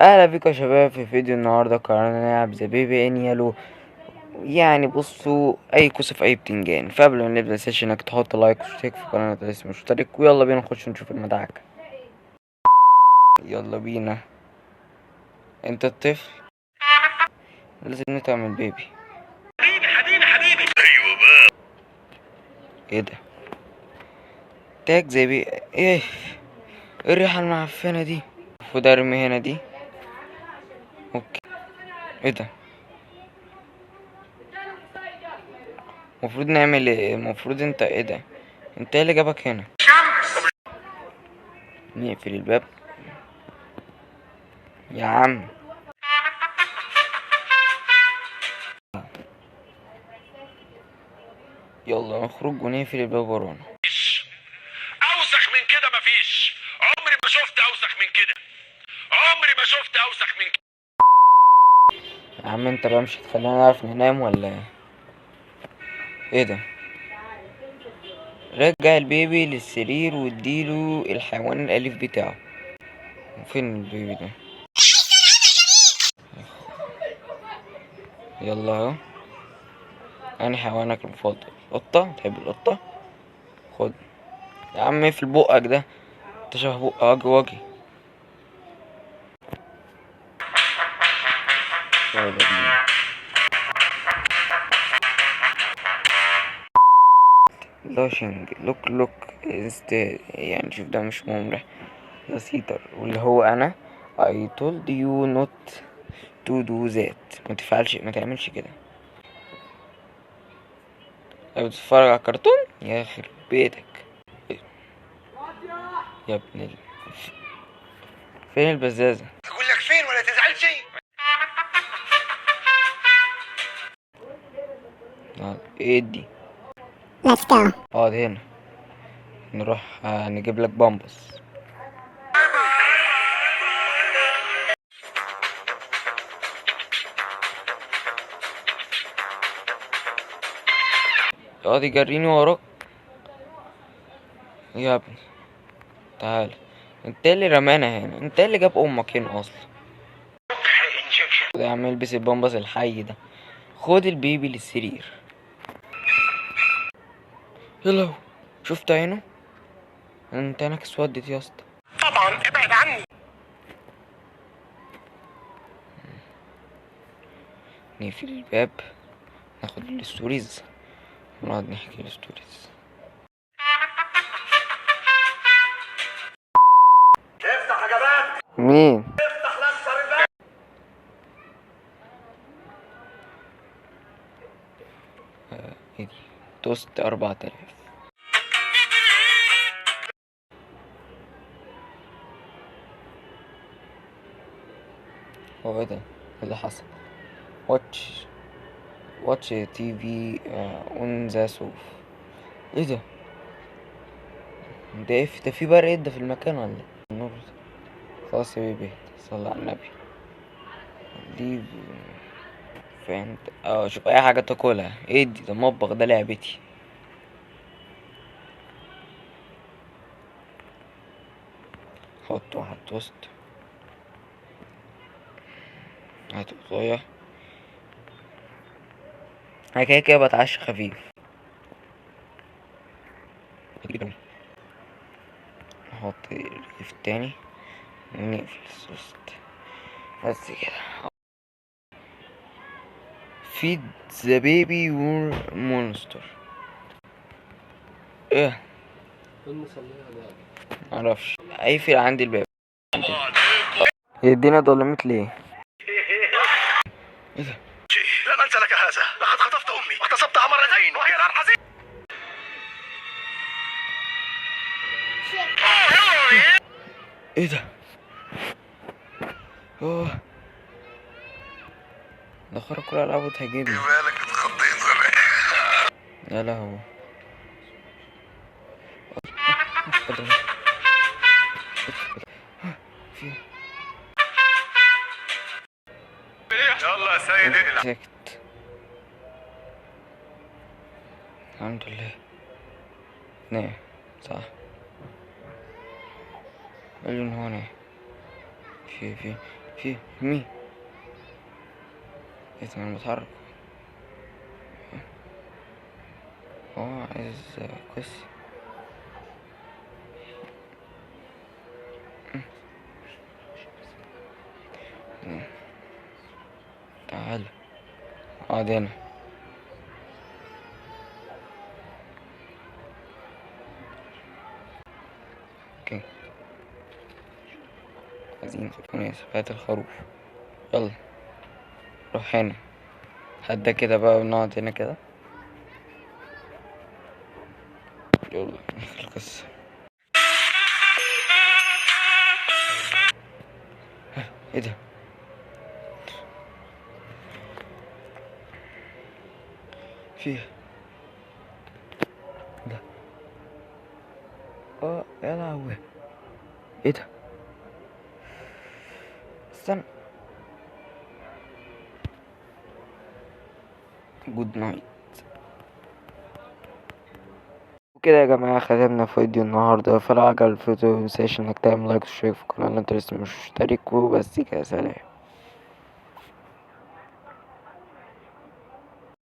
اهلا بيكم يا شباب في فيديو النهارده. قررنا نلعب ذا بيبي ان يلو. يعني بصوا، اي كوسه في اي بتنجان. فقبل ما نبدا السيشن انك تحط لايك واشترك في القناه لسه مشترك، ويلا بينا نخش نشوف المدعكه. يلا بينا. انت الطفل لازم تعمل بيبي. حبيبي ايوه بقى. ايه ده؟ تاج زي بي ايه الريحه المعفنه دي؟ المفروض ارمي هنا دي. اوكي. ايه ده؟ المفروض نعمل ايه؟ المفروض انت ايه ده؟ انت ايه اللي جابك هنا؟ نقفل الباب يا عم. يلا نخرج ونقفل الباب ورانا. اوسخ من كده مفيش. عمري ما شفت اوسخ من كده. عمري ما شفت اوسخ من كده. يا عم انت بقى مش هتخلينا نعرف ننام ولا ايه؟ ايه ده؟ رجع البيبي للسرير واديله الحيوان الأليف بتاعه. فين البيبي ده؟ يلا اهو. انا حيوانك المفضل قطة. تحب القطة؟ خد يا عم. في بقك ده؟ انت شبه بق واجي. يلا بينا. لوشنج لوك يعني شوف ده مش ممرح. ده سيتر واللي هو انا. I told you not to do that. ما تعملش كده. بتتفرج على كرتون يا خرب بيتك يا ابن فين البزازة؟ اقول لك فين ولا تزعلش. ايه دي؟ Let's go. اقعد هنا. نروح نجيب لك بامبس. يقعد يجريني وراك يا ابني. تعال. انت اللي رمانا هنا، انت اللي جاب امك هنا اصلا. يا عم البس البامبس الحي ده. خد البيبي للسرير. يلا هو. شفت عينه؟ انت عينك اسودت يا اسطى. طبعا ابعد عني. نقفل الباب. ناخد الستوريز ونقعد نحكي الستوريز. افتح يا جبان. مين؟ افتح لاكسر الباب. ايه دي؟ توست 4000. هو ايه ده؟ ايه اللي حصل؟ واتش تي في اون ذا سوف. ايه ده؟ ده ايه؟ ده في برق ده في المكان ولا ايه؟ النور ده. خلاص يا بيبي صلى على النبي. دي فهمت. شوف اي حاجة تاكلها. ايه دي؟ ده المطبخ ده لعبتي. حط واحد توست. هات بطاية. انا كده كده بتعشى خفيف. نحط الرغيف التاني ونقفل التوست. بس كده. فيد ذا بيبي وور مونستر. ايه؟ معرفش. هيقفل عندي الباب. يدينا ضلمت ليه؟ ايه ده؟ لن انسى لك هذا. لقد خطفت امي واغتصبتها مرتين وهي الان حزينة. ايه ده؟ اوه. ده خرج كل العاب وتهاجمني. بالك اتخضيت ولا ايه؟ يا لهوي. في يلا يا سيد اقلع. سكت. الحمد لله. نعم. صح. قالوا ان هو نعم. في مين؟ ايه ده، انا بتحرك. عايز قصة. تعال اقعد هنا. اوكي، عايزين ناس هات الخروف. يلا روح هنا، هدا كده بقى ونقعد هنا كده. يلا نخلص القصة. ايه ده؟ فيه ده. يا لهوي، ايه ده؟ استنى. جود نايت. وكده يا جماعة ختمنا فيديو النهاردة. فلو عجب الفيديو متنساش انك تعمل لايك وتشترك في القناة اللي انت لسه مش مشترك. وبس كده، سلام.